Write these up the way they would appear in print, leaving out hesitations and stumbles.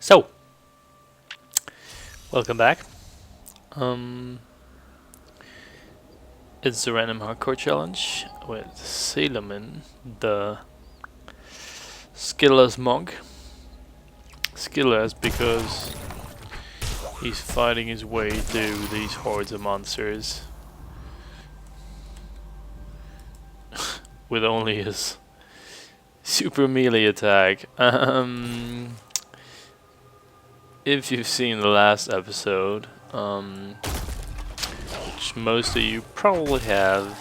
So, welcome back. Um, it's the random hardcore challenge with Sealamin, the skillless monk. Skillless because he's fighting his way through these hordes of monsters with only his super melee attack. If you've seen the last episode, which most of you probably have.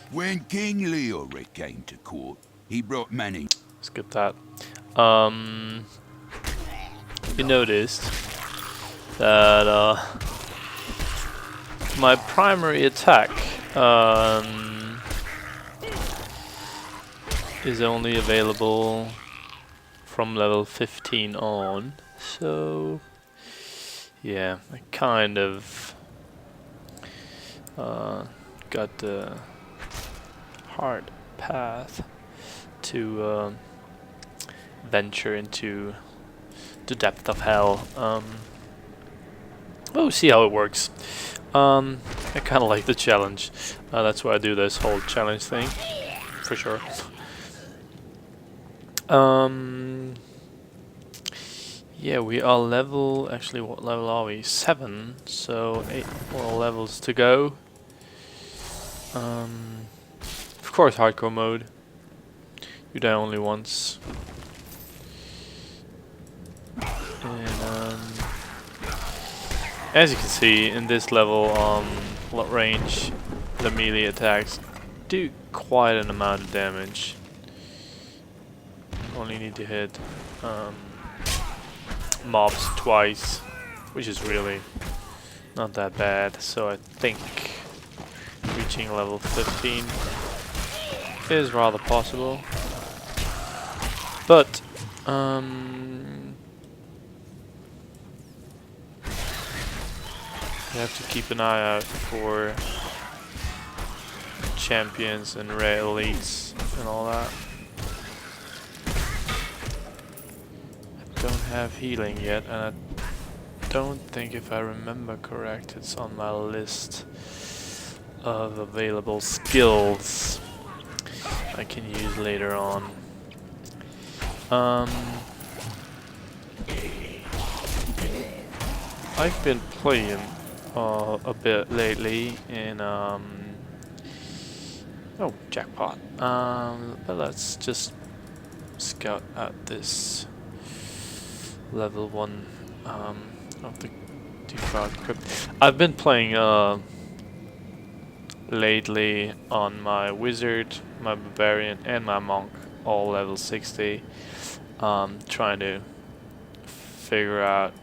When King Leoric came to court, he brought many. Skip that. You noticed that my primary attack is only available from level 15 on, so yeah, I kind of got the hard path to venture into the depth of hell. We'll see how it works. I kind of like the challenge. That's why I do this whole challenge thing, for sure. Yeah, we are level. Actually, what level are we? 7. So 8 more levels to go. Of course, hardcore mode. You die only once. And as you can see, in this level, lot range, the melee attacks do quite an amount of damage. Only need to hit mobs twice, which is really not that bad. So I think reaching level 15 is rather possible. But you have to keep an eye out for champions and rare elites and all that. I don't have healing yet, and I don't think, if I remember correct, it's on my list of available skills I can use later on. I've been playing a bit lately in oh, jackpot. But let's just scout out this level 1 of the defiled crypt. I've been playing lately on my wizard, my barbarian, and my monk, all level 60. Trying to figure out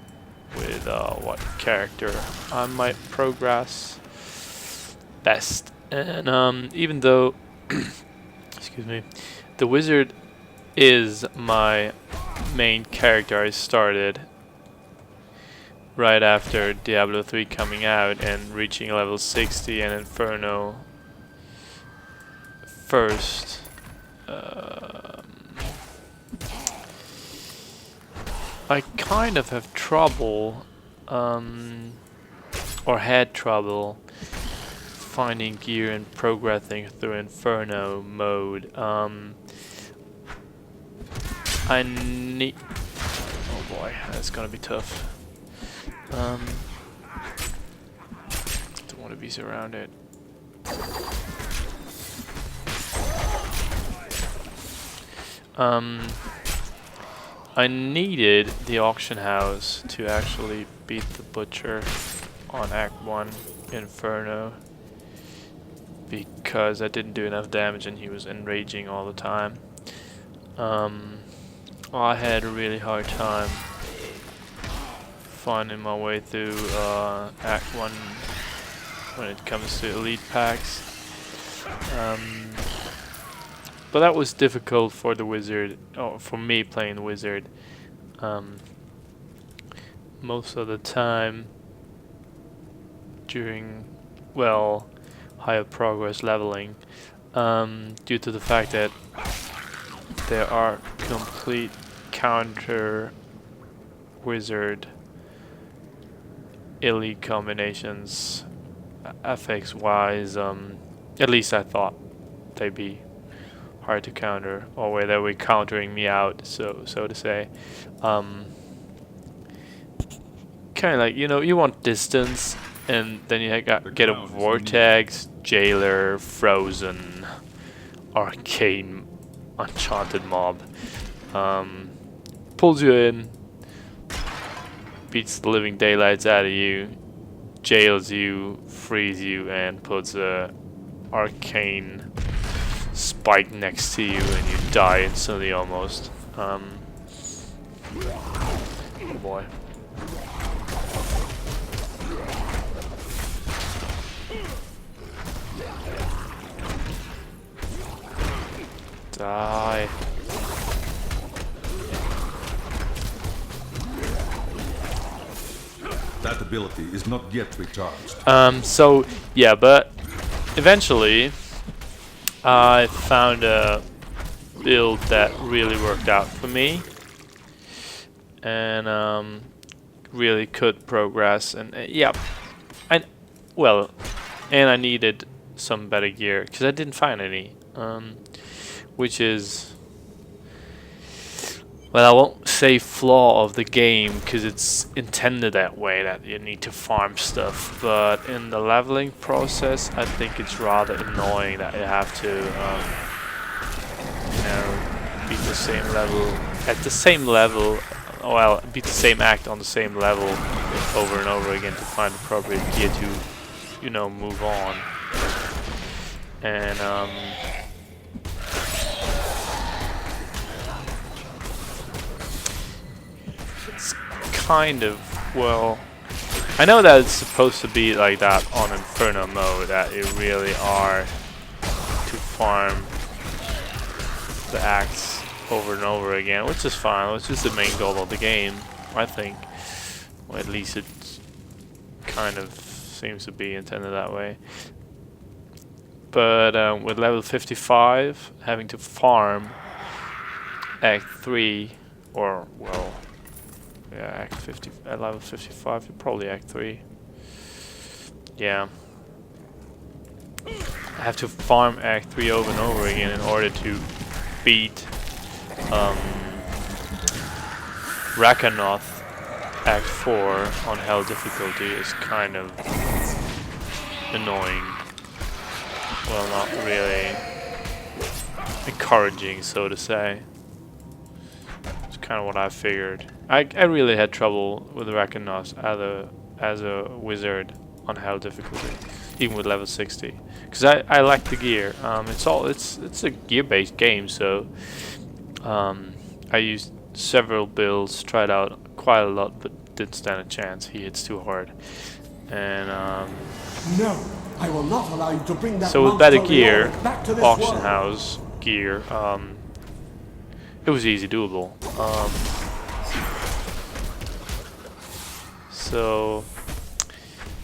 with what character I might progress best. And even though excuse me, the wizard is my main character, I started right after Diablo 3 coming out and reaching level 60 and Inferno first. I kind of have trouble, or had trouble, finding gear and progressing through Inferno mode. I need... Oh boy, that's gonna be tough. Don't want to be surrounded. I needed the auction house to actually beat the butcher on Act 1 Inferno, because I didn't do enough damage and he was enraging all the time. I had a really hard time finding my way through Act 1 when it comes to elite packs. But that was difficult for the wizard, or for me playing the wizard. Most of the time during, well, higher progress leveling, due to the fact that there are complete counter wizard elite combinations, FX wise, at least I thought they'd be hard to counter, or where they were countering me out, so to say. Kind of like, you know, you want distance, and then you get a vortex, jailer, frozen, arcane, enchanted mob. Pulls you in, beats the living daylights out of you, jails you, frees you, and puts a arcane spike next to you, and you die instantly almost. Oh boy. Die. That ability is not yet recharged. So yeah, but eventually I found a build that really worked out for me, and really could progress. And yeah, and well, and I needed some better gear because I didn't find any, which is, well, I won't say flaw of the game because it's intended that way, that you need to farm stuff, but in the leveling process I think it's rather annoying that you have to you know, beat the same level at the same level, well, beat the same act on the same level over and over again to find appropriate gear to, you know, move on. And it's kind of, well, I know that it's supposed to be like that on Inferno mode, that you really are to farm the acts over and over again, which is fine, which is the main goal of the game, I think. Or at least it kind of seems to be intended that way. But with level 55, having to farm Act 3, or, well, yeah, Act 50, at level 55, probably Act 3. Yeah. I have to farm Act 3 over and over again in order to beat Rakanoth Act 4 on Hell difficulty is kind of annoying. Well, not really encouraging, so to say. It's kind of what I figured. I really had trouble with Rakanoth as a wizard on Hell difficulty, even with level 60, because I like the gear. It's a gear-based game, so I used several builds, tried out quite a lot, but didn't stand a chance. He hits too hard, and no, I will not allow you to bring that. So with better gear, back to this auction world. house gear, it was easy doable. So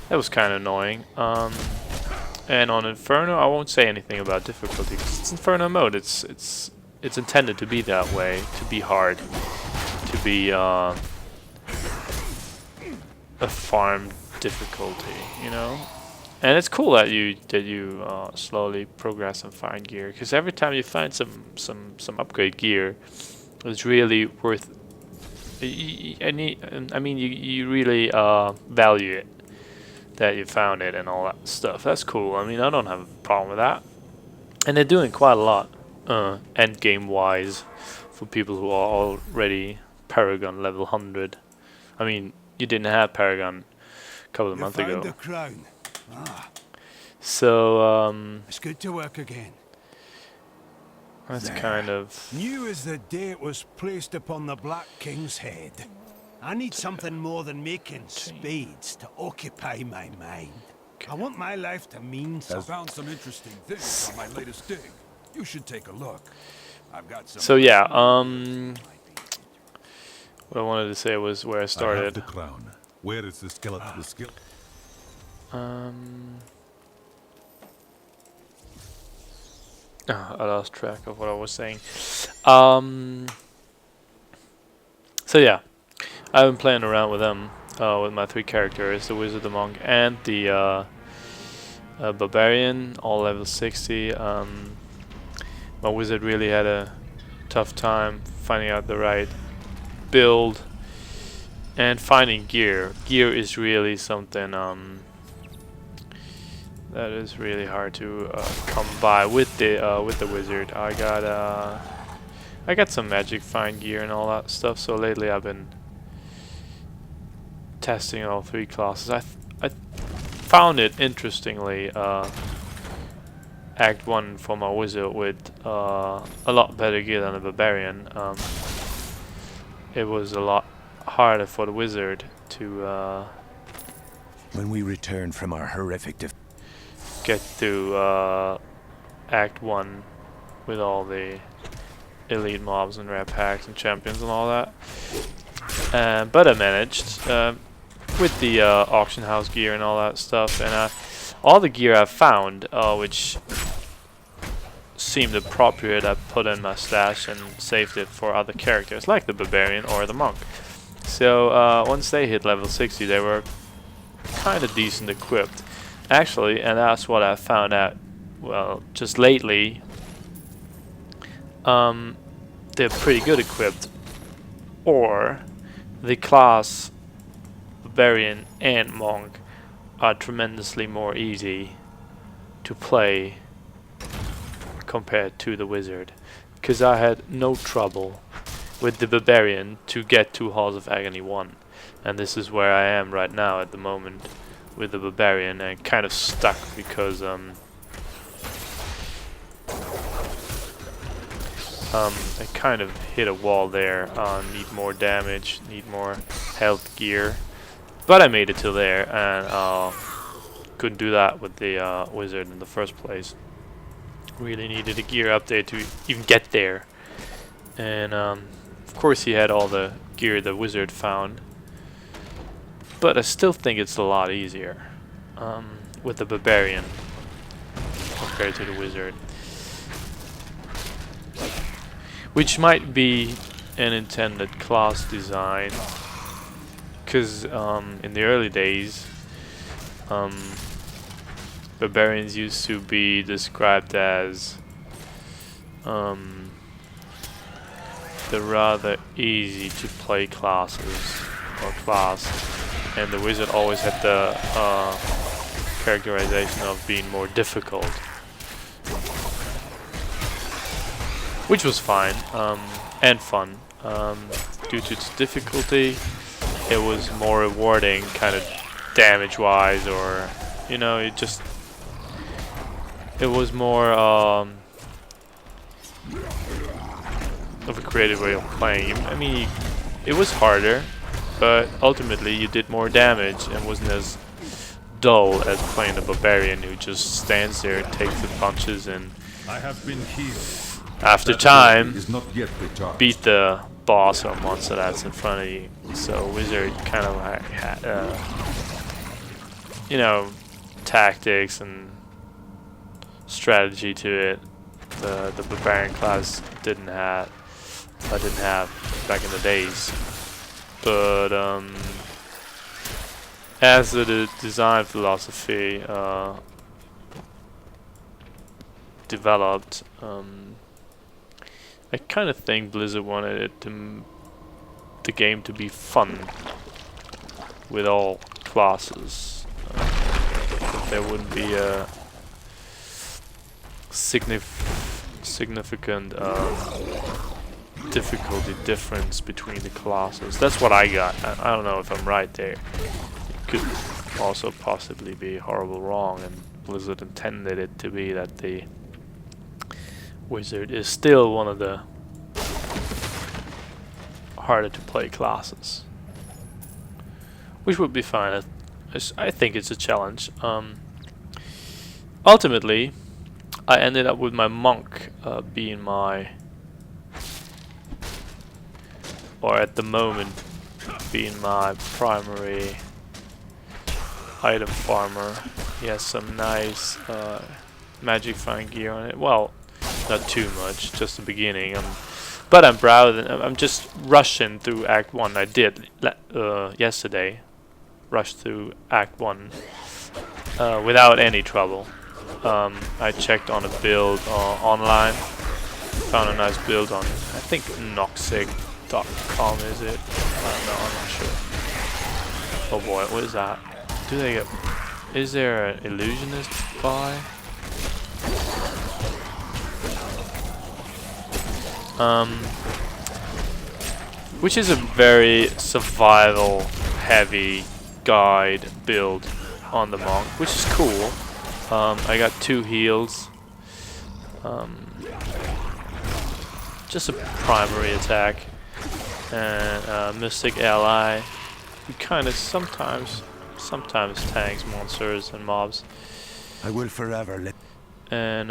that was kind of annoying. And on Inferno, I won't say anything about difficulty because it's Inferno mode. It's intended to be that way, to be hard, to be a farm difficulty, you know. And it's cool that you slowly progress and find gear, because every time you find some upgrade gear, it's really worth. I mean, you really value it that you found it and all that stuff. That's cool. I mean, I don't have a problem with that. And they're doing quite a lot, end game wise, for people who are already Paragon level 100. I mean, you didn't have Paragon a couple of months ago. The crown. Ah, So it's good to work again. that's kind of. New as the day it was placed upon the Black King's head. I need something more than making spades to occupy my mind. I want my life to mean I something. found some interesting things on my latest dig. You should take a look. I've got some. So yeah, what I wanted to say was where I I have started. the crown. Where is the skeleton? The skill. I lost track of what I was saying. So yeah, I've been playing around with them, with my 3 characters, the wizard, the monk, and the barbarian, all level 60. My wizard really had a tough time finding out the right build and finding gear. Gear is really something that is really hard to come by with the wizard. I got some magic find gear and all that stuff. So lately I've been testing all 3 classes. I found it interestingly. Act 1 for my wizard with a lot better gear than the barbarian. It was a lot harder for the wizard to When we return from our horrific get through Act 1 with all the elite mobs and rare packs and champions and all that. But I managed with the auction house gear and all that stuff, and all the gear I found, which seemed appropriate, I put in my stash and saved it for other characters like the barbarian or the monk. So once they hit level 60, they were kind of decent equipped, actually, and that's what I found out. Well, just lately, they're pretty good equipped, or the class barbarian and monk are tremendously more easy to play compared to the wizard, because I had no trouble with the barbarian to get to Halls of Agony 1, and this is where I am right now at the moment with the barbarian, and kind of stuck because I kind of hit a wall there. Need more damage, need more health gear, but I made it till there, and couldn't do that with the wizard in the first place. Really needed a gear update to even get there, and of course he had all the gear the wizard found, but I still think it's a lot easier with the barbarian compared to the wizard, which might be an intended class design, because in the early days barbarians used to be described as the rather easy to play classes or class, and the wizard always had the characterization of being more difficult, which was fine and fun. Due to its difficulty, it was more rewarding, kind of damage wise, or you know, it was more of a creative way of playing. I mean, it was harder, but ultimately you did more damage and wasn't as dull as playing the barbarian, who just stands there, takes the punches, and I have been healed. after That time is not yet recharged. beat the boss or monster that's in front of you. So wizard kind of like had, you know, tactics and strategy to it. The barbarian class didn't have back in the days. But as the design philosophy developed, I kind of think Blizzard wanted it the game to be fun with all classes. That there wouldn't be a significant difficulty difference between the classes. That's what I got. I don't know if I'm right there. It could also possibly be horrible wrong, and Blizzard intended it to be that the wizard is still one of the harder to play classes, which would be fine. I think it's a challenge. Ultimately, I ended up with my monk being my, or at the moment being my primary item farmer. He has some nice magic find gear on it. Well, not too much, just the beginning. But I'm browsing. I'm just rushing through Act 1. I did yesterday. Rushed through Act 1 without any trouble. I checked on a build online. Found a nice build on, I think, noxic.com is it? No, I'm not sure. Oh boy, what is that? Do they get... Is there an illusionist buy? Which is a very survival heavy guide build on the monk, which is cool. I got 2 heals. Just a primary attack and mystic ally. Who kind of sometimes tanks monsters and mobs. I will forever let. And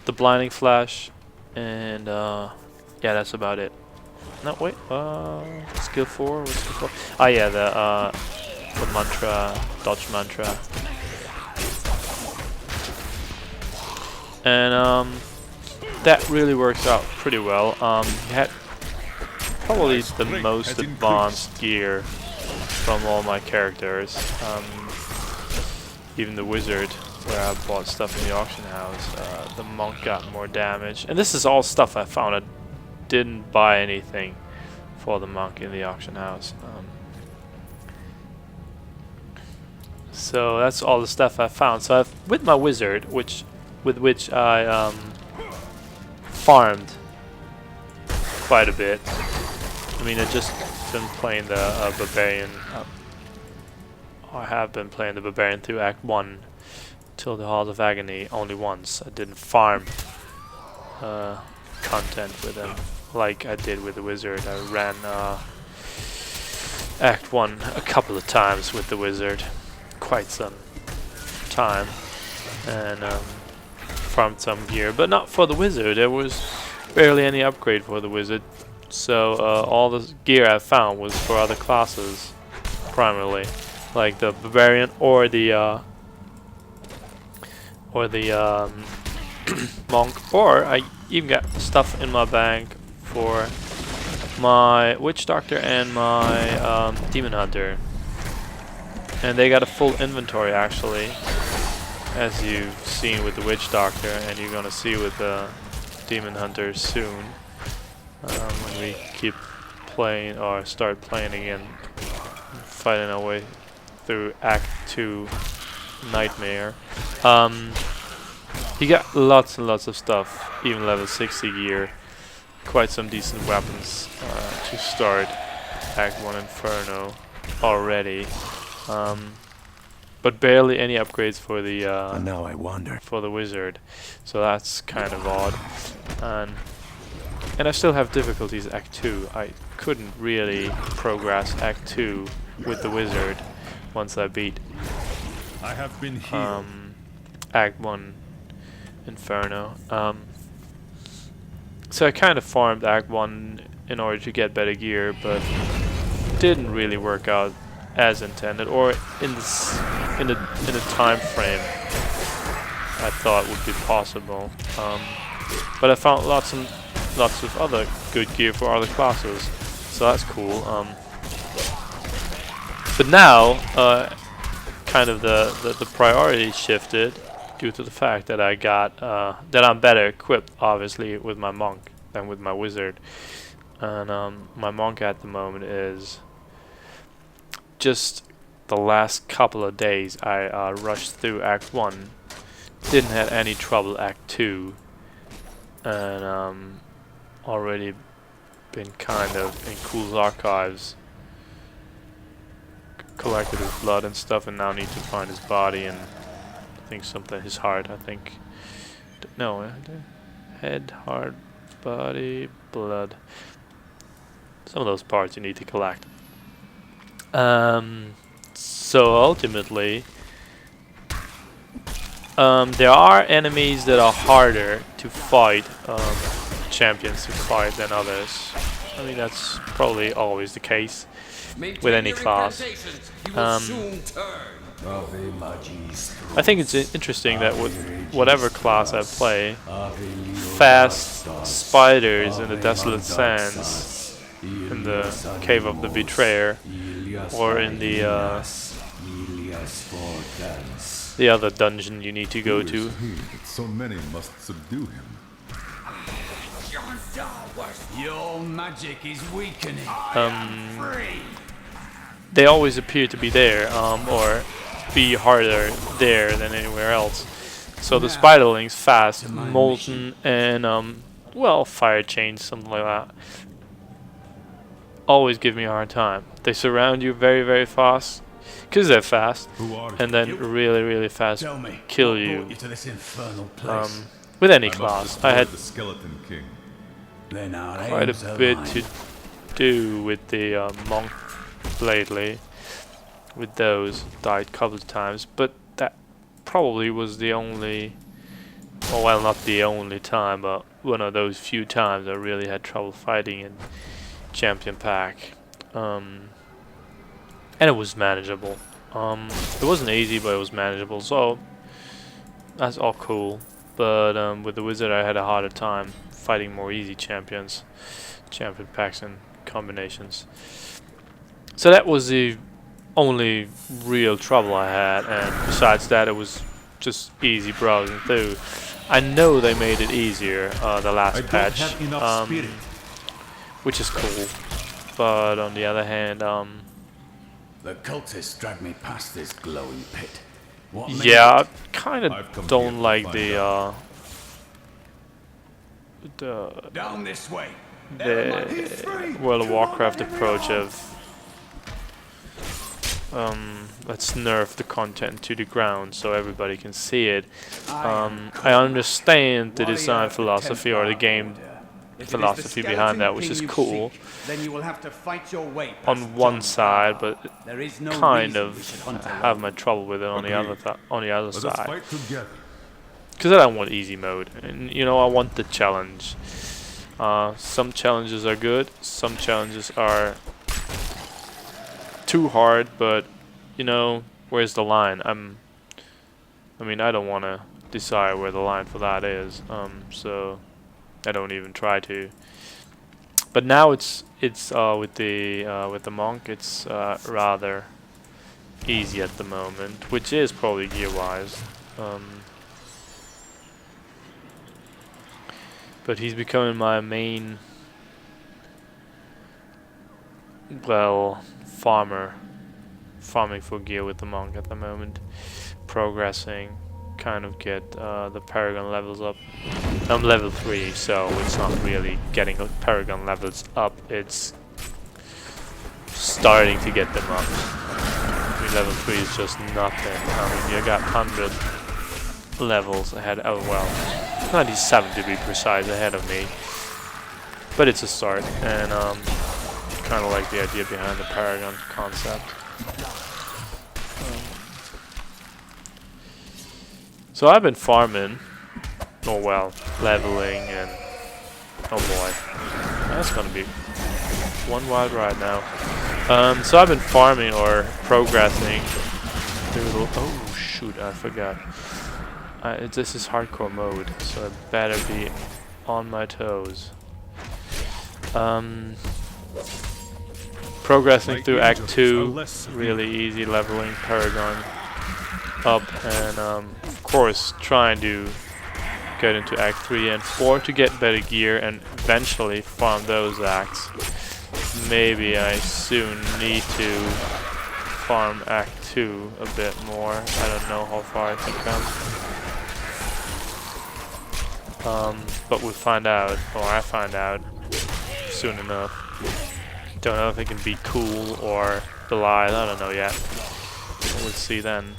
the blinding flash, and yeah, that's about it. No, wait, skill 4, what's skill 4? Ah, yeah, the mantra, dodge mantra. And that really works out pretty well. You had probably the most advanced gear from all my characters. Even the wizard, where I bought stuff in the auction house, the monk got more damage. And this is all stuff I found. I didn't buy anything for the monk in the auction house. So that's all the stuff I found. So with my wizard, with which I farmed quite a bit. I mean, I've just been playing the barbarian. I have been playing the barbarian through Act 1 till the Halls of Agony only once. I didn't farm content with them like I did with the wizard. I ran Act 1 a couple of times with the wizard, quite some time, and farmed some gear, but not for the wizard. There was barely any upgrade for the wizard, so all the gear I found was for other classes primarily, like the barbarian or the monk, or I even got stuff in my bank for my witch doctor and my demon hunter, and they got a full inventory actually, as you've seen with the witch doctor, and you're gonna see with the demon hunter soon, when we keep playing or start playing again, fighting our way through Act 2 Nightmare. You got lots and lots of stuff, even level 60 gear, quite some decent weapons to start Act 1 Inferno already, but barely any upgrades for the And now I wonder. for the wizard, so that's kind of odd. And I still have difficulties Act 2. I couldn't really progress Act 2 with the wizard once I beat I have been healed. Act 1 Inferno. So I kind of farmed Act 1 in order to get better gear, but didn't really work out as intended, or in the time frame I thought would be possible. But I found lots of other good gear for other classes, so that's cool. But now, kind of the priority shifted due to the fact that I got that I'm better equipped, obviously, with my monk than with my wizard. And my monk at the moment is just the last couple of days I rushed through Act 1, didn't have any trouble Act 2, and already been kind of in Cool's archives, collected his blood and stuff, and now need to find his body and I think something, his heart, I think. No, head, heart, body, blood. Some of those parts you need to collect. So ultimately, there are enemies that are harder to fight, champions to fight than others. I mean, that's probably always the case with any class. I think it's interesting that with whatever class I play, fast spiders in the Desolate Sands, in the Cave of the Betrayer, or in the other dungeon you need to go to. So many must subdue him. Your magic is weakening. They always appear to be there, or be harder there than anywhere else. So the spiderlings, fast, molten, and well, fire chains, something like that, always give me a hard time. They surround you very, very fast, because they're fast, and then really, really fast kill you. With any class. I had The Skeleton King. quite a bit to do with the monk lately. With those, died a couple of times, but that probably was the only, well, not the only time, but one of those few times I really had trouble fighting in Champion Pack. And it was manageable. It wasn't easy, but it was manageable, so that's all cool. But with the wizard I had a harder time fighting more easy champions, champion packs and combinations. So that was the only real trouble I had, and besides that it was just easy browsing through. I know they made it easier the last patch, which is cool, but on the other hand, The cultists dragged me past this glowing pit. What yeah, I kind of don't like the down this way. World of Warcraft approach of let's nerf the content to the ground so everybody can see it. I understand the design philosophy or the game philosophy behind that, which is cool then you will have to fight your way on one side, but There is no kind reason of we should hunt alone. have my trouble with it on the other Let us side. fight together. Because I don't want easy mode, and you know, I want the challenge. Some challenges are good, some challenges are too hard, but you know, where's the line? I mean, I don't want to decide where the line for that is, so I don't even try to. But now it's with the monk, it's rather easy at the moment, which is probably gear-wise. But he's becoming my main, well, farming for gear with the monk at the moment, progressing, kind of get the Paragon levels up. I'm level 3, so it's not really getting Paragon levels up, it's starting to get them up. I mean, level 3 is just nothing. I mean, you got 100 levels ahead, oh well, 97 to be precise ahead of me, but it's a start, and kind of like the idea behind the Paragon concept. So I've been farming, oh well, leveling, and oh boy, that's gonna be one wild ride now. So I've been farming or progressing through the, oh shoot, I forgot. This is hardcore mode, so I better be on my toes. Progressing through Act 2, really easy leveling Paragon up, and of course trying to get into Act 3 and 4 to get better gear and eventually farm those acts. Maybe I soon need to farm Act 2 a bit more. I don't know how far I can come. But we'll find out, or I find out soon enough. Don't know if it can be cool or belied, I don't know yet. We'll see then.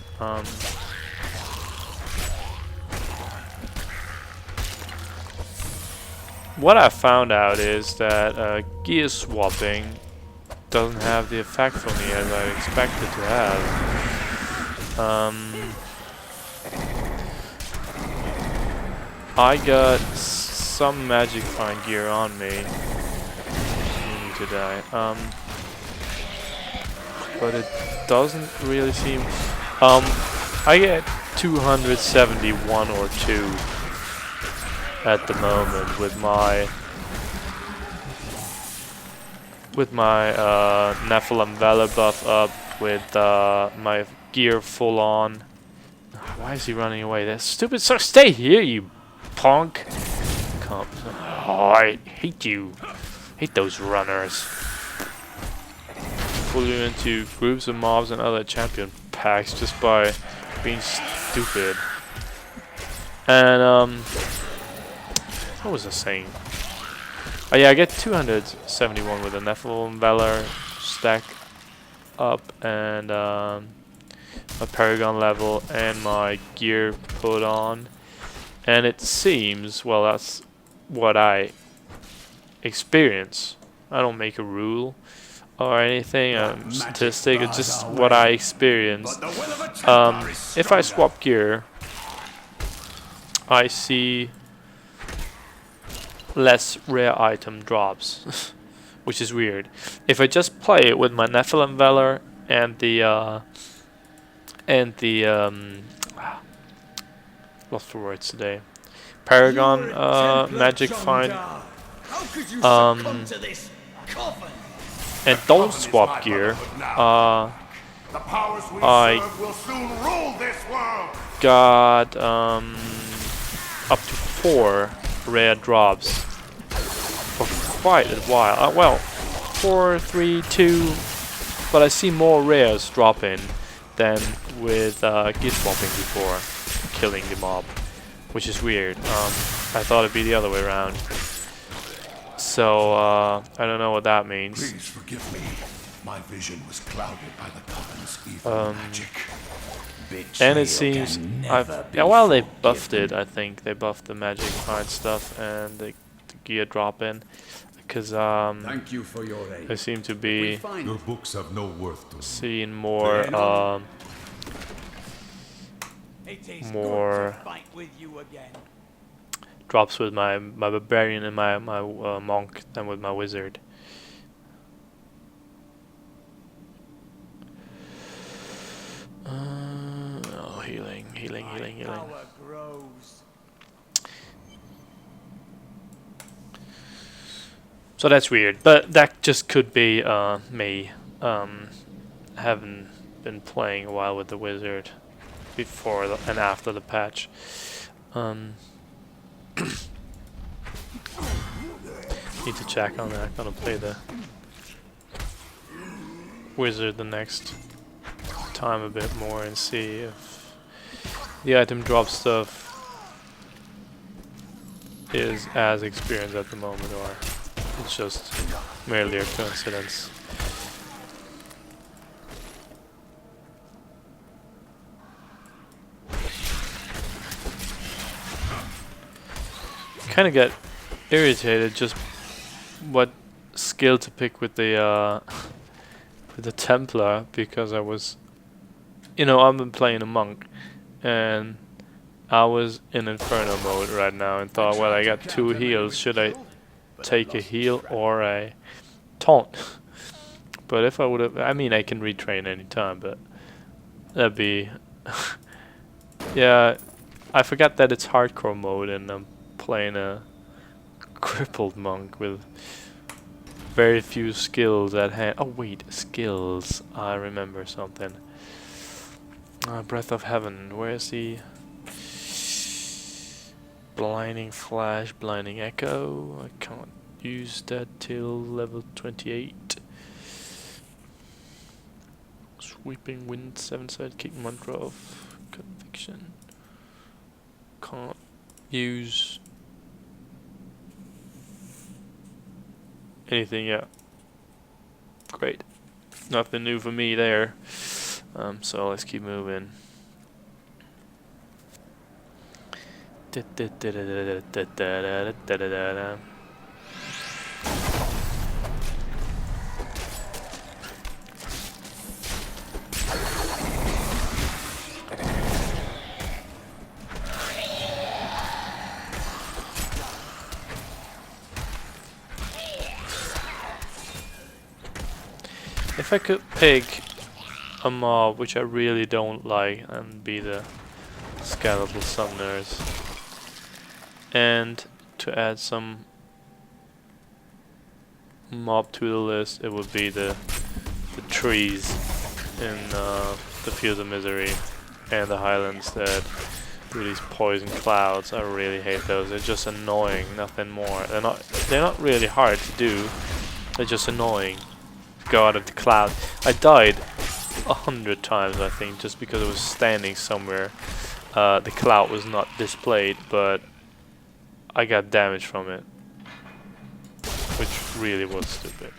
What I found out is that gear swapping doesn't have the effect for me as I expected to have. I got some magic fine gear on me today, but it doesn't really seem I get 271 or 2 at the moment with my Nephilim Valor buff up, with my gear full on. Why is he running away? That stupid sir, stay here, you punk! Come. Oh, I hate you. Hate those runners. Pull you into groups of mobs and other champion packs just by being stupid. And what was I saying? Oh yeah, I get 271 with a Nephilim Valor stack up, and my Paragon level and my gear put on. And it seems, well, that's what I experience. I don't make a rule or anything, statistic, it's just what I experience. If I swap gear, I see less rare item drops, which is weird. If I just play it with my Nephilim Valor and the lost for words today, Paragon magic find, and don't swap gear, I got up to 4 rare drops for quite a while. Well, 4, 3, 2, but I see more rares dropping than with gear swapping before killing the mob, which is weird. I thought it'd be the other way around. So I don't know what that means. Please forgive me. My vision was clouded by the Covan's evil magic. And it seems well, they buffed it. I think they buffed the magic find stuff and the gear drop in, because Thank you for your aid. they seem to be Your books have no worth to me. seeing more drops with my barbarian and my monk than with my wizard. Oh, healing. So that's weird, but that just could be me having been playing a while with the wizard before and after the patch. Need to check on that. I'm gonna play the wizard the next time a bit more and see if the item drop stuff is as experienced at the moment, or it's just merely a coincidence. Kind of get irritated just what skill to pick with the Templar, because I was, I've been playing a monk and I was in Inferno mode right now and thought, well, I got 2 heals, should I take a heal or a taunt? But if I would have, I mean, I can retrain anytime, but that'd be yeah, I forgot that it's hardcore mode and I'm playing a crippled monk with very few skills at hand. Oh wait, skills, I remember something. Breath of Heaven, where's the Blinding Flash, Blinding Echo? I can't use that till level 28. Sweeping Wind, 7-side kick, Mantra of Conviction. Can't use anything yet. Great. Nothing new for me there. So let's keep moving. If I could pick a mob which I really don't like, and be the skeletal summoners. And to add some mob to the list, it would be the trees in the Field of Misery and the Highlands that do these poison clouds. I really hate those. They're just annoying, nothing more. They're not really hard to do. They're just annoying. Go out of the cloud. I died 100 times, I think, just because I was standing somewhere. The cloud was not displayed, but I got damage from it, which really was stupid.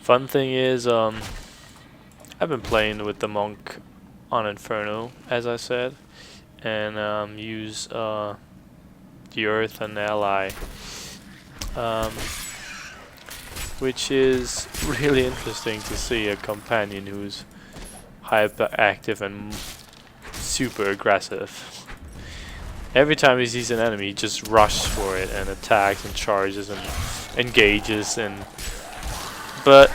Fun thing is, I've been playing with the monk on Inferno, as I said, and use the Earth and Ally, which is really interesting to see a companion who's hyperactive and super aggressive. Every time he sees an enemy, he just rushes for it and attacks and charges and engages. But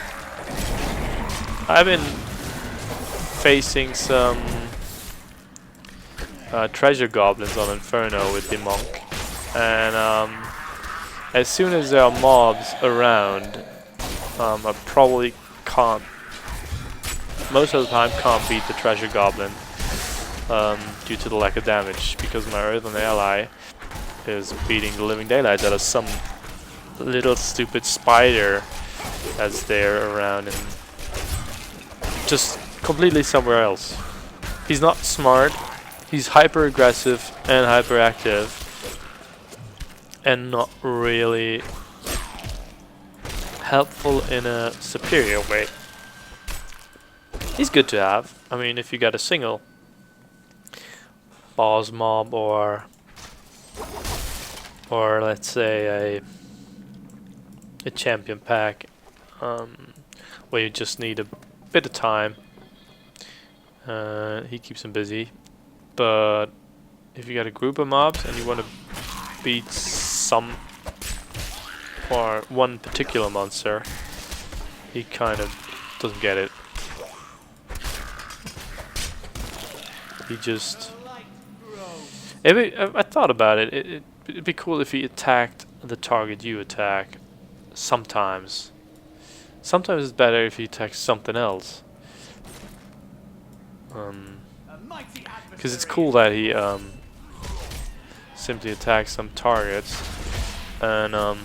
I've been facing some treasure goblins on Inferno with the monk, and as soon as there are mobs around, I probably can't, most of the time can't beat the treasure goblin due to the lack of damage, because my Earthen Ally is beating the living daylights out of some little stupid spider that's there around and just completely somewhere else. He's not smart, he's hyper aggressive and hyperactive, and not really helpful in a superior way. He's good to have. I mean, if you got a single boss mob or let's say a champion pack, where you just need a bit of time, he keeps him busy. But if you got a group of mobs and you want to beat some or one particular monster, he kind of doesn't get it. He just... I thought about it. It'd be cool if he attacked the target you attack. Sometimes. Sometimes it's better if he attacks something else. Because it's cool that he simply attacks some targets and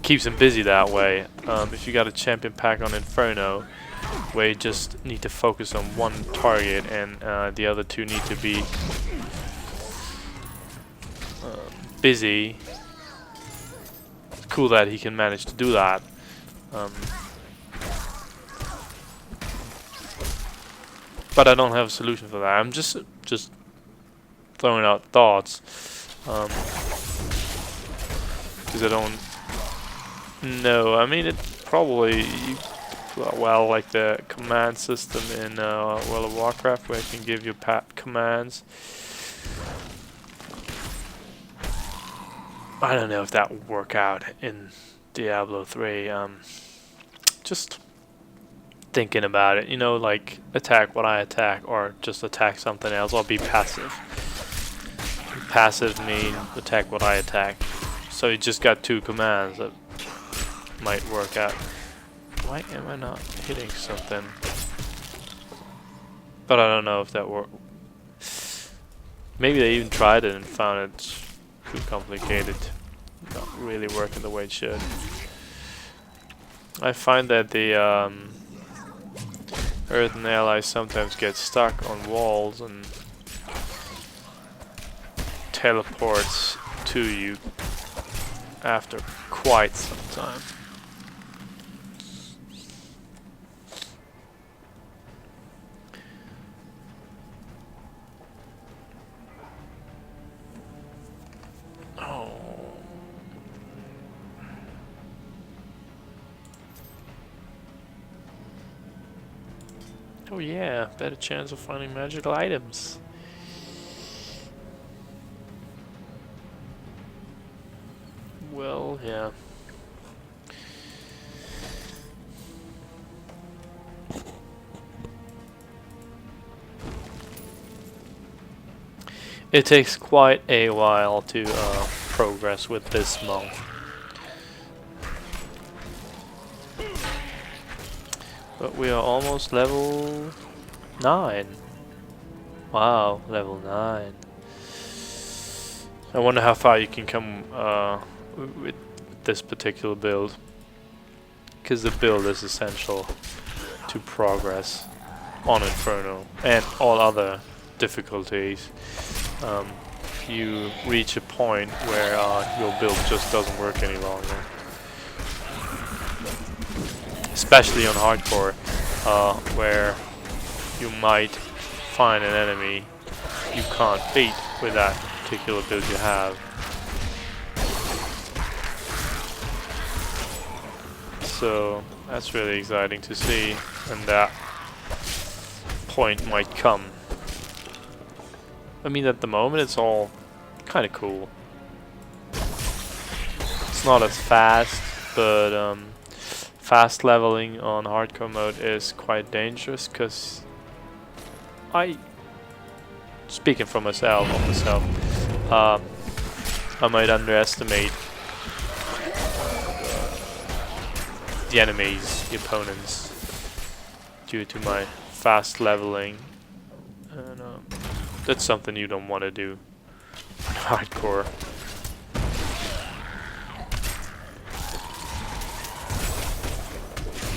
keeps him busy that way. If you got a champion pack on Inferno where you just need to focus on one target and the other two need to be busy, it's cool that he can manage to do that. But I don't have a solution for that. I'm just throwing out thoughts, because I don't know. I mean, it probably well, like the command system in World of Warcraft, where you can give you commands. I don't know if that would work out in Diablo 3. Just thinking about it, you know, like attack what I attack, or just attack something else, or be passive. Passive mean attack what I attack. So you just got two commands that might work out. Why am I not hitting something? But I don't know if that worked. Maybe they even tried it and found it too complicated, not really working the way it should. I find that the Earthen Allies sometimes get stuck on walls and teleports to you after quite some time. Oh yeah, better chance of finding magical items. Well, yeah. It takes quite a while to progress with this monk. But we are almost level 9. Wow, level 9. I wonder how far you can come with this particular build. Because the build is essential to progress on Inferno and all other difficulties. You reach a point where your build just doesn't work any longer. Especially on hardcore, where you might find an enemy you can't beat with that particular build you have. So that's really exciting to see, and that point might come. I mean, at the moment it's all kind of cool. It's not as fast, but fast leveling on hardcore mode is quite dangerous, because speaking for myself, I might underestimate the enemies, the opponents, due to my fast leveling, and that's something you don't want to do in hardcore.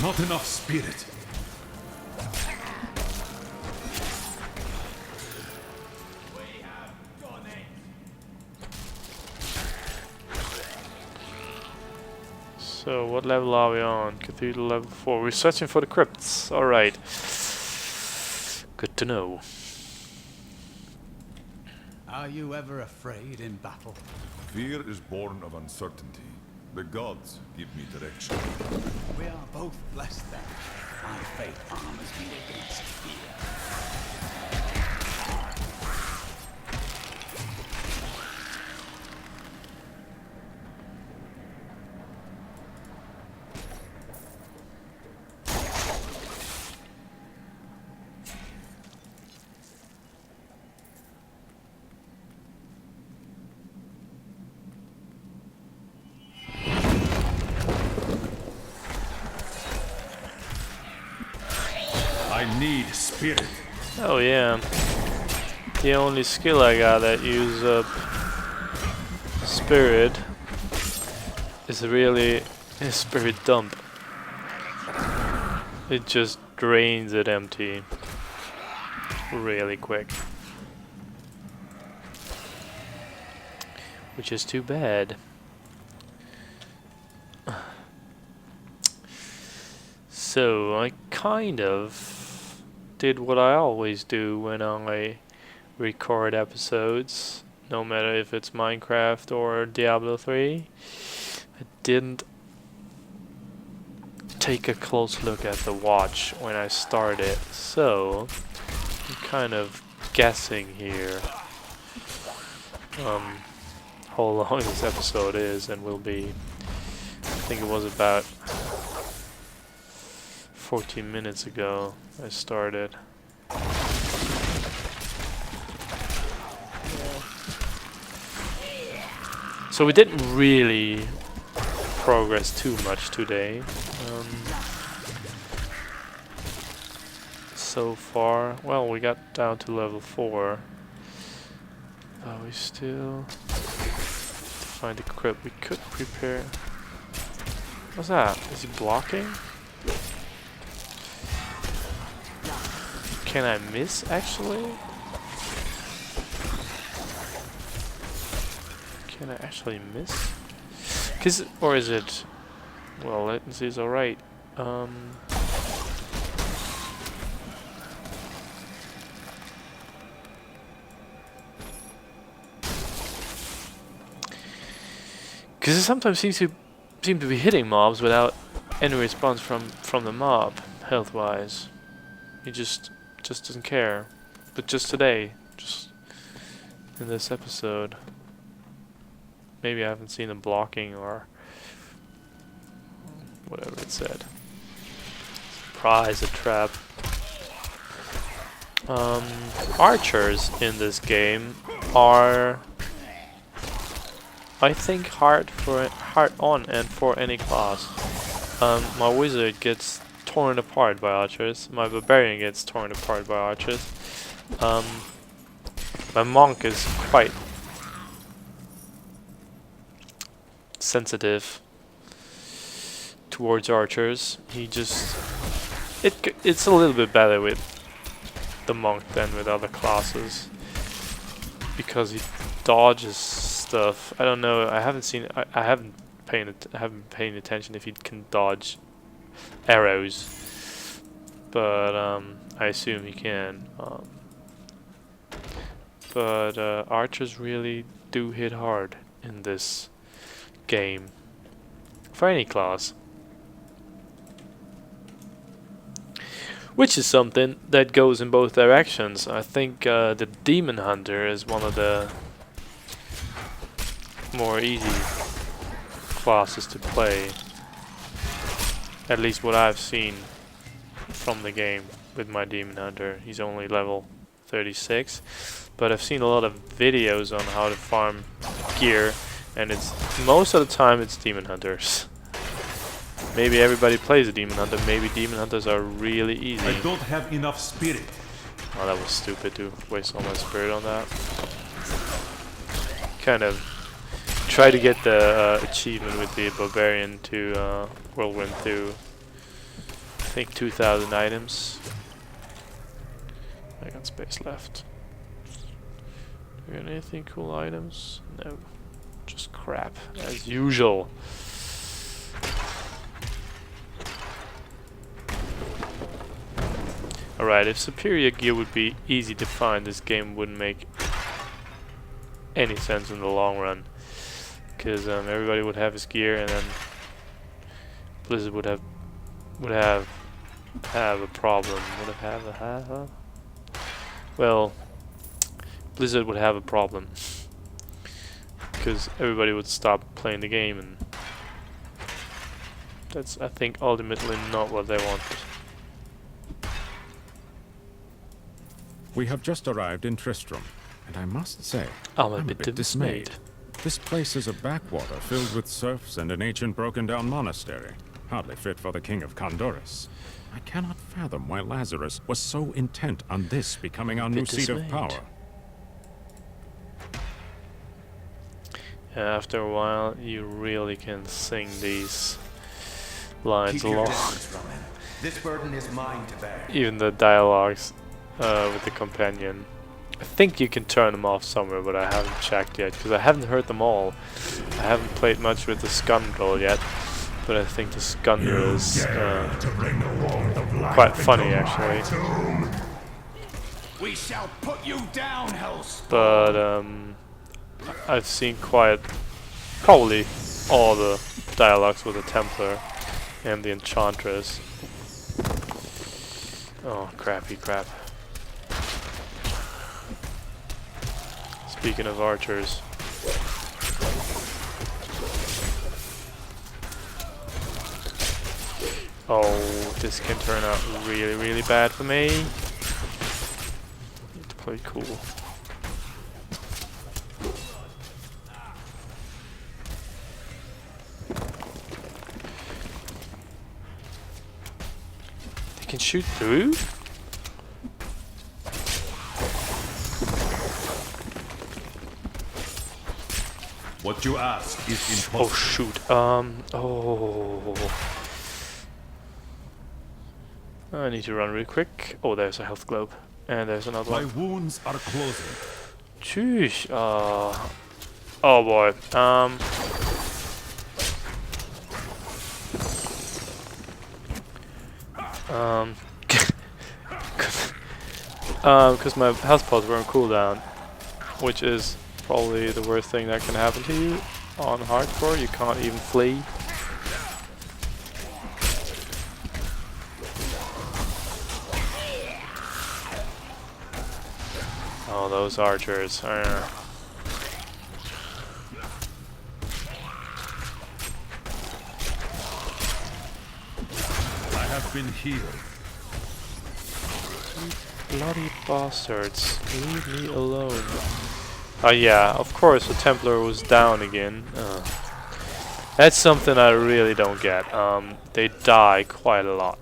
Not enough spirit. So what level are we on? Cathedral level 4. We're searching for the crypts. Alright. Good to know. Are you ever afraid in battle? Fear is born of uncertainty. The gods give me direction. We are both blessed then. My faith armors me against fear. I need spirit. Oh yeah. The only skill I got that use up spirit is really a spirit dump. It just drains it empty really quick. Which is too bad. So I kind of did what I always do when I record episodes, no matter if it's Minecraft or Diablo 3. I didn't take a close look at the watch when I started, so I'm kind of guessing here how long this episode is, and will be, I think it was about 14 minutes ago I started. So we didn't really progress too much today. So far, well, we got down to level 4. But we still find the crypt. We could prepare. What's that? Is he blocking? Can I miss, actually? Can I actually miss? Or is it... Well, latency is alright. Because it sometimes seem to be hitting mobs without any response from the mob, health-wise. He just doesn't care. But just today, just in this episode, maybe I haven't seen him blocking or whatever it said. Surprise, a trap. Archers in this game are, I think, hard on and for any class. My wizard gets torn apart by archers. My barbarian gets torn apart by archers. My monk is quite sensitive towards archers. He just it's a little bit better with the monk than with other classes because he dodges stuff. I don't know. I haven't seen. I haven't paying attention if he can dodge arrows, but I assume he can. But archers really do hit hard in this game for any class. Which is something that goes in both directions. I think the Demon Hunter is one of the more easy classes to play. At least what I've seen from the game with my Demon Hunter. He's only level 36. But I've seen a lot of videos on how to farm gear, and it's most of the time it's Demon Hunters. Maybe everybody plays a Demon Hunter, maybe Demon Hunters are really easy. I don't have enough spirit. Oh, that was stupid to waste all my spirit on that. Kind of try to get the achievement with the Barbarian to whirlwind through, I think, 2,000 items. I got space left. Do we have anything cool items? No. Just crap, as usual. Alright, if superior gear would be easy to find, this game wouldn't make any sense in the long run. Because everybody would have his gear, and then Blizzard would have a problem. Well, Blizzard would have a problem because everybody would stop playing the game, and that's, I think, ultimately not what they wanted. We have just arrived in Tristram, and I must say, I'm a bit dismayed. This place is a backwater filled with serfs and an ancient broken-down monastery, hardly fit for the king of Condorus. I cannot fathom why Lazarus was so intent on this becoming our new seat of power. Yeah, after a while, you really can sing these lines along. This burden is mine to bear. Even the dialogues with the companion. I think you can turn them off somewhere, but I haven't checked yet because I haven't heard them all. I haven't played much with the Scundrel yet, but I think the Scundrel is quite funny actually. We shall put you down, Hellspawn. But I've seen probably all the dialogues with the Templar and the Enchantress. Oh, crappy crap. Speaking of archers. Oh, this can turn out really, really bad for me. Need to play cool. They can shoot through? What you ask is impossible. Oh shoot. I need to run really quick. Oh, there's a health globe. And there's another My one. wounds are closing. Sheesh. Oh boy. Because my health pods were on cooldown, which is probably the worst thing that can happen to you on hardcore. You can't even flee. those archers. I have been healed. Bloody bastards. Leave me alone. Oh yeah, of course the Templar was down again. That's something I really don't get. They die quite a lot.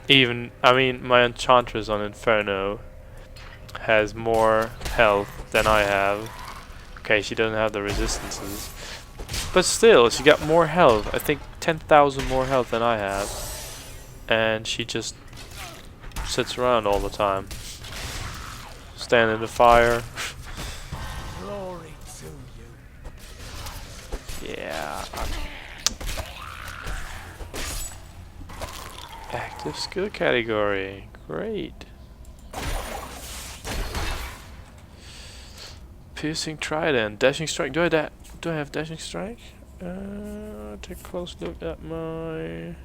Even, I mean, my Enchantress on Inferno has more health than I have. Okay, she doesn't have the resistances. But still, she got more health. I think 10,000 more health than I have. And she just sits around all the time. Stand in the fire. Glory to you. Yeah. Active skill category. Great. Piercing trident. Dashing strike. Do I have dashing strike? Take a close look at my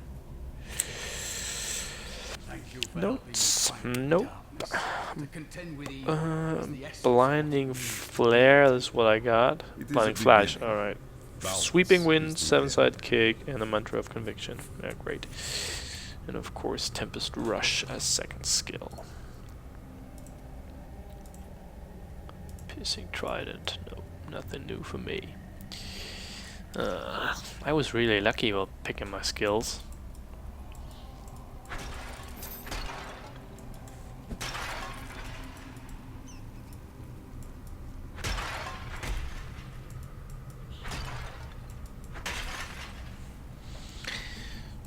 notes. Nope. Blinding flare. That's what I got. Blinding flash. All right. Sweeping wind, 7-side kick, and a mantra of conviction. Yeah, great. And of course, Tempest Rush as second skill. Piercing Trident. Nope, nothing new for me. I was really lucky while picking my skills.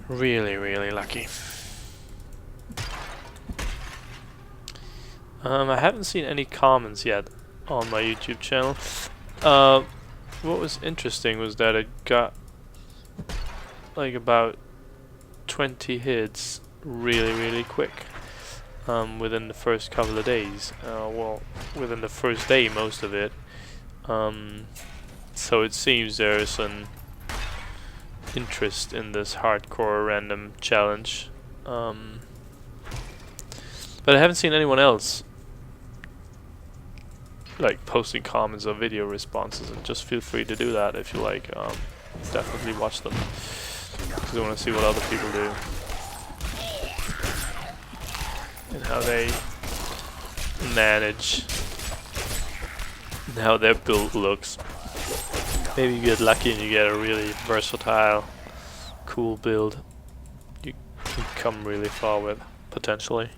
Really, really lucky. I haven't seen any comments yet on my YouTube channel. What was interesting was that I got like about 20 hits really, really quick within the first couple of days. Well, within the first day, most of it. So it seems there's an interest in this hardcore random challenge, but I haven't seen anyone else like posting comments or video responses, and just feel free to do that if you like. Definitely watch them because I want to see what other people do and how they manage and how their build looks. Maybe you get lucky and you get a really versatile, cool build you can come really far with, potentially.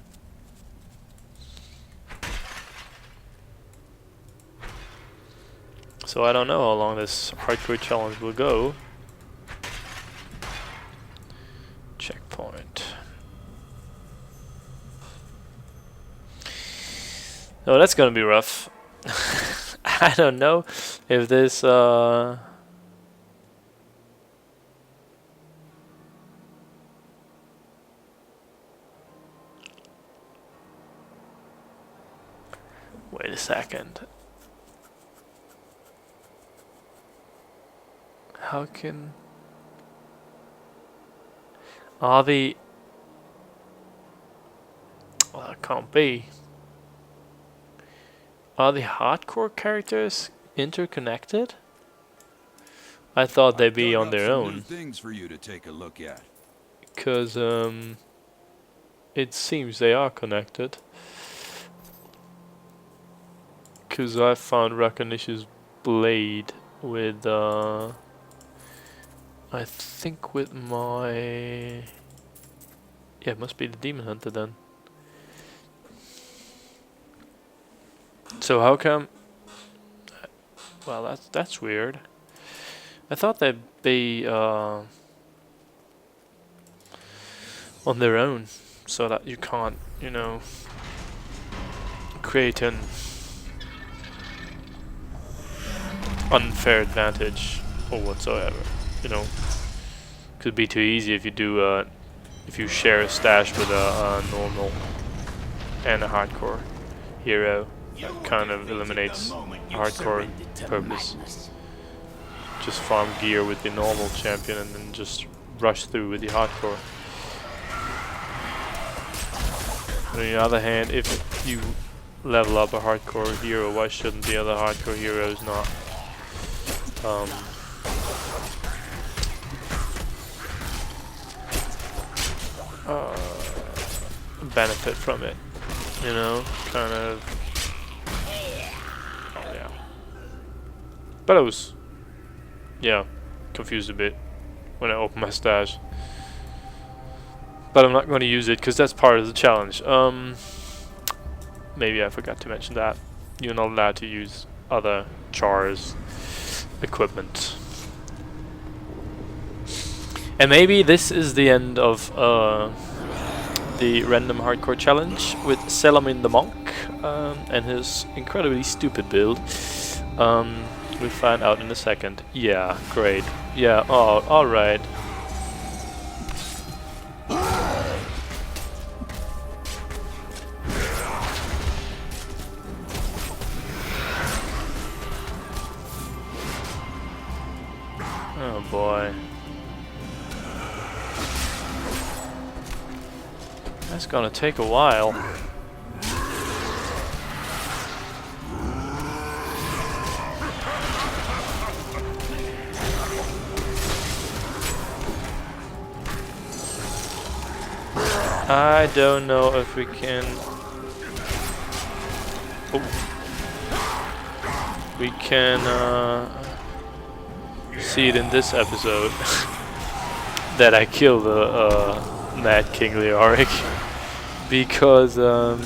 So I don't know how long this hardcore challenge will go. Checkpoint. Oh, that's gonna be rough. I don't know if this wait a second. How can are the well, it can't be. Are the hardcore characters interconnected? I thought they'd be on their own. Things for you to take a look at. Because it seems they are connected. Because I found Rakanish's blade with I think with my yeah, it must be the Demon Hunter then. So how come? Well, that's weird. I thought they'd be on their own, so that you can't, you know, create an unfair advantage or whatsoever. You know, could be too easy if you do if you share a stash with a normal and a hardcore hero. That kind of eliminates hardcore purpose. Just farm gear with the normal champion and then just rush through with the hardcore. But on the other hand, if you level up a hardcore hero, why shouldn't the other hardcore heroes not benefit from it? You know, kind of. Oh yeah. But I was, yeah, confused a bit when I opened my stash. But I'm not going to use it because that's part of the challenge. Maybe I forgot to mention that. You're not allowed to use other char's equipment. And maybe this is the end of the random hardcore challenge with Sealamin the monk and his incredibly stupid build. We'll find out in a second. Yeah, great. Yeah, oh, alright. Oh boy. That's gonna take a while. I don't know if we can... Oh. We can see it in this episode that I killed the Mad King Leoric because I'm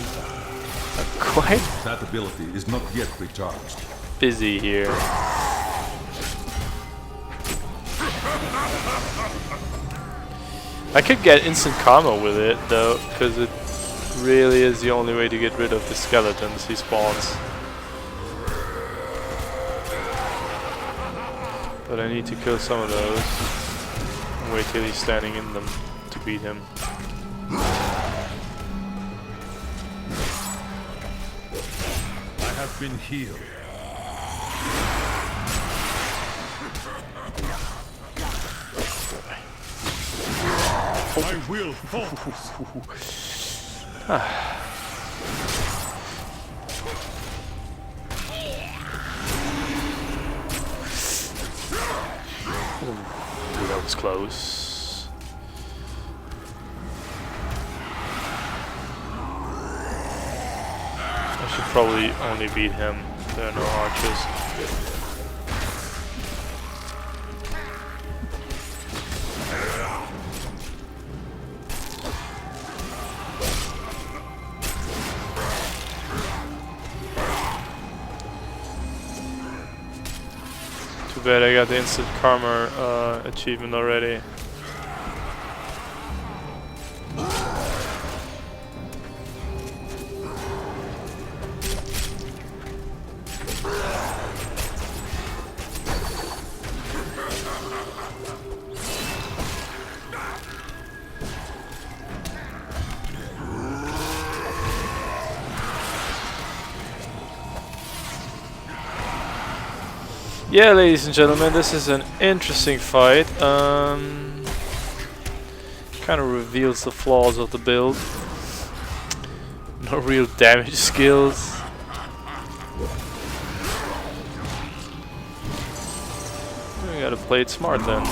quite That ability is not yet recharged. busy here. I could get instant karma with it though, because it really is the only way to get rid of the skeletons he spawns. But I need to kill some of those and wait till he's standing in them to beat him. I have been healed. I will focus. Ooh, that was close. I should probably only beat him. There are no archers. Too bad I got the instant karma achievement already. Yeah, ladies and gentlemen, this is an interesting fight. Kind of reveals the flaws of the build. No real damage skills. We gotta play it smart then.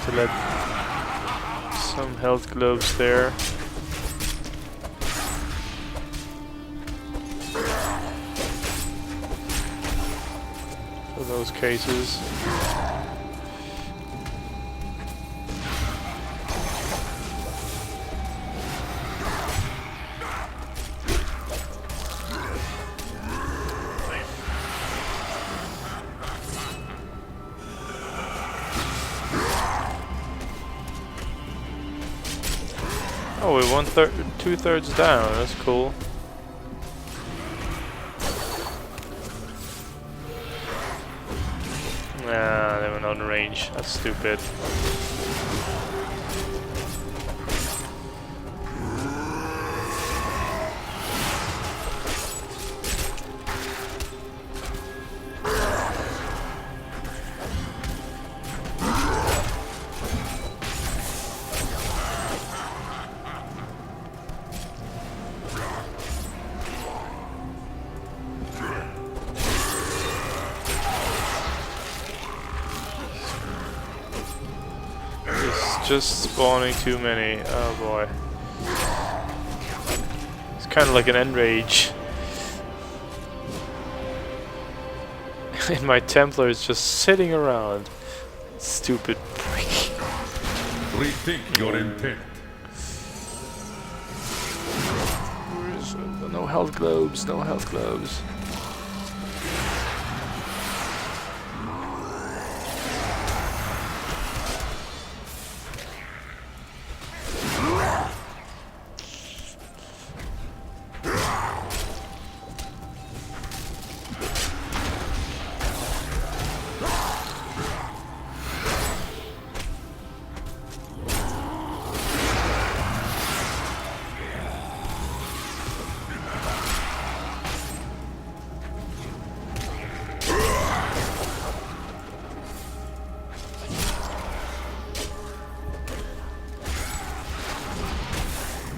To let some health globes there. For those cases. Oh, we're 2/3 down. That's cool. Nah, they were not in range. That's stupid. Just spawning too many. Oh boy. It's kind of like an enrage. And my Templar is just sitting around. Stupid prick. Rethink your intent. No health globes, no health globes.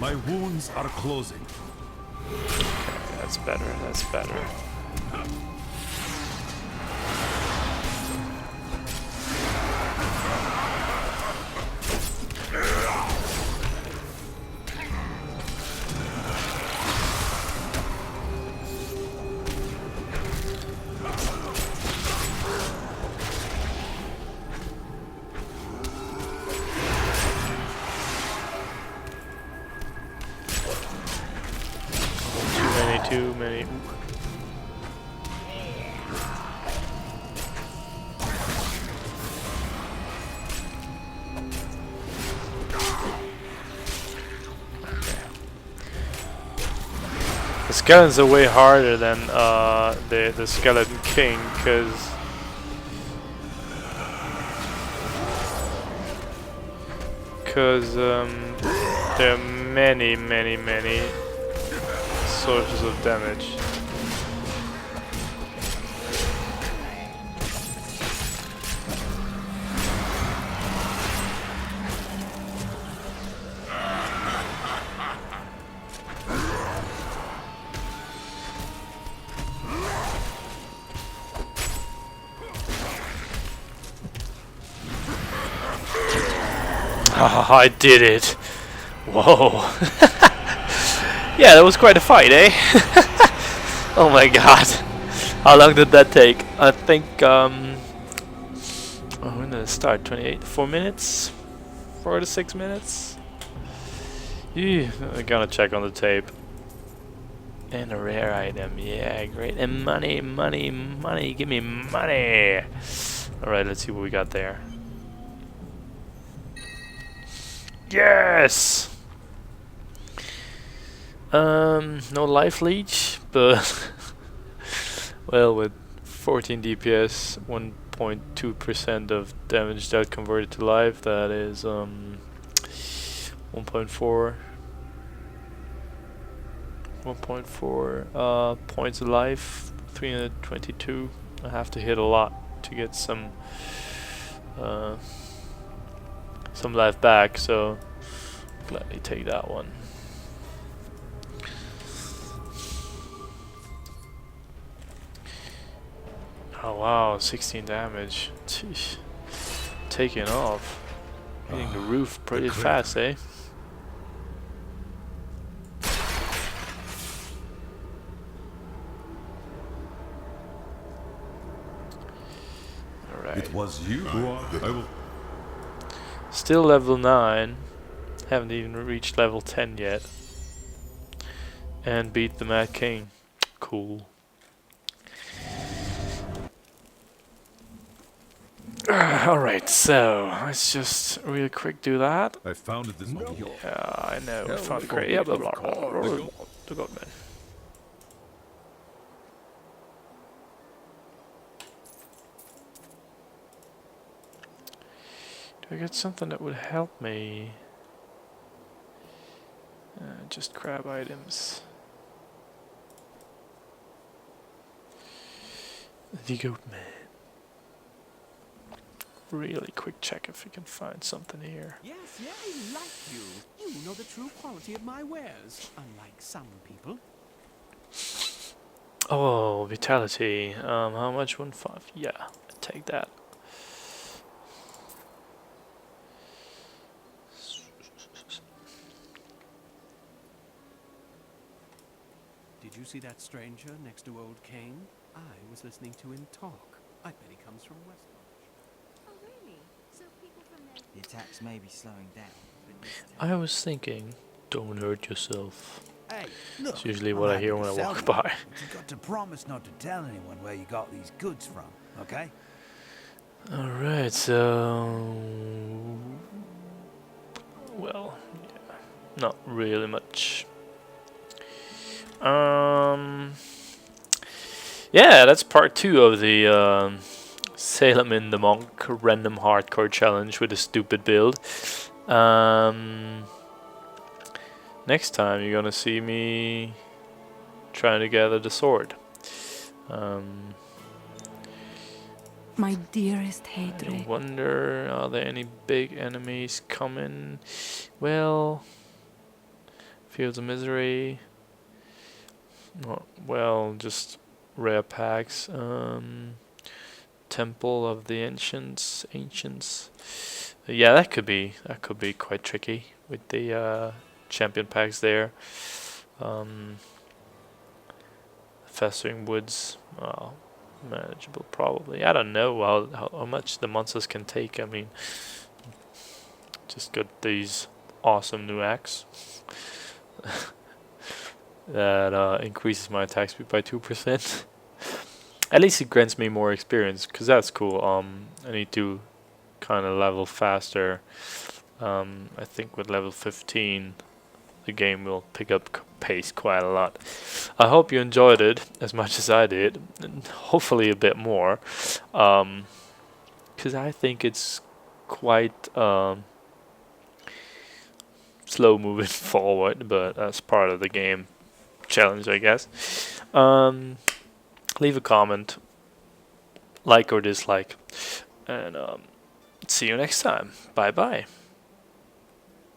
My wounds are closing. That's better, that's better. Too many. The skeletons are way harder than the Skeleton King, because there are many sources of damage. I did it! Whoa! Yeah, that was quite a fight, eh? Oh my god. How long did that take? I think, when did it start? 4 minutes? 4 to 6 minutes? Yeah, I'm gonna check on the tape. And a rare item, yeah, great. And money, give me money! Alright, let's see what we got there. Yes! No life leech, but well, with 14 DPS, 1.2% of damage that converted to life, that is 1.4 points of life, 322. I have to hit a lot to get some life back, so gladly take that one. Oh wow, 16 damage. Jeez. Taking off. Hitting the roof pretty fast, eh? Alright. It was you who are. I will. Still level 9. Haven't even reached level 10 yet. And beat the Mad King. Cool. Alright, so let's just real quick do that. I found this on the Yeah, I know. Hell, Found we great. found Yeah, it, blah of blah blah. course. The goat man. Do I get something that would help me? Just crab items. The goat man. Really quick check if we can find something here. Yes, yeah, I like you. You know the true quality of my wares, unlike some people. Oh, vitality. How much? 1.5. Yeah, take that. Did you see that stranger next to Old Kane? I was listening to him talk. I bet he comes from West. Oh, really? So people from there... The attacks may be slowing down, but this time... I was thinking, don't hurt yourself. Hey, look, It's usually I'm what I happy hear to when I sell walk them, by. but you got to promise not to tell anyone where you got these goods from, okay? Alright, so... Well, yeah, not really much. Yeah, that's part 2 of the Sealamin the Monk random hardcore challenge with a stupid build. Next time you're gonna see me trying to gather the sword. My dearest I Hadrian. wonder, are there any big enemies coming? Well, Fields of Misery. Well, just rare packs. Temple of the Ancients. Yeah, that could be quite tricky with the champion packs there. Festering Woods. Manageable probably. I don't know how much the monsters can take. I mean, just got these awesome new axe that increases my attack speed by 2%. At least it grants me more experience, because that's cool. I need to kind of level faster. I think with level 15 the game will pick up pace quite a lot. I hope you enjoyed it as much as I did, and hopefully a bit more, because I think it's quite slow moving forward, but that's part of the game challenge, I guess. Leave a comment, like or dislike, and see you next time. Bye bye.